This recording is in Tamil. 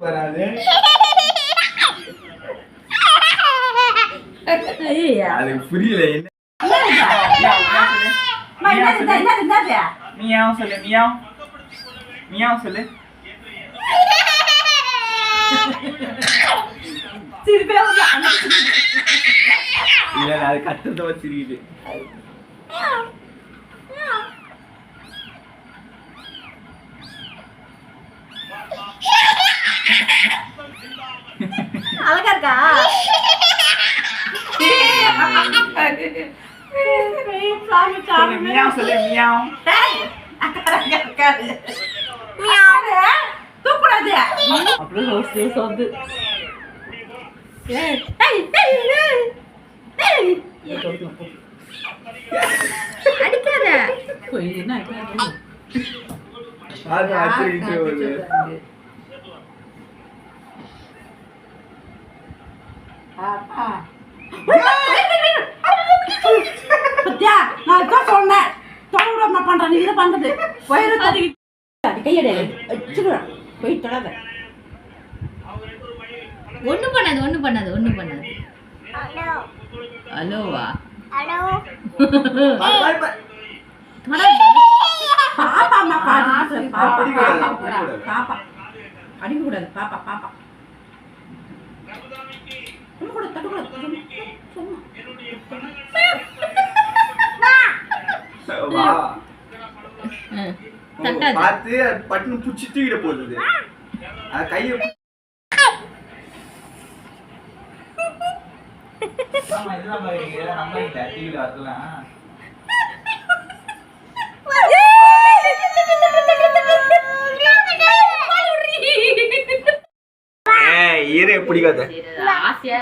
வராது. அது புரியல என்ன மியாவ் சொல்லு மியாவ் மியாவ் சொல்லு. இல்ல அது கட்டத்தை வச்சிருக்குது. அழகா இருக்கா? மியாவ் சொல்லு மியாவ். தூக்கூடாது அப்படியே வந்து அடிக்காத என்ன அது அடிச்சு வருது. பத்தியா நான் தான் சொன்னேன் தொடர்பு பண்றேன். நீ இதை பண்றது கையடே போய் தொடாத. ஒண்ணும் பண்ணாது ஒண்ணும் பண்ணாது ஒண்ணும் பண்ணாது. ஹலோவா பாப்பா அம்மா பாப்பா பாப்பா அடிக்க கூடாது. பாப்பா பாப்பா கூட தட்டக்கூடாது. பார்த்து பட்டுன்னு புடிச்சு தூக்கிட போகுது. கையை ஈரே பிடிக்காத ஆசையா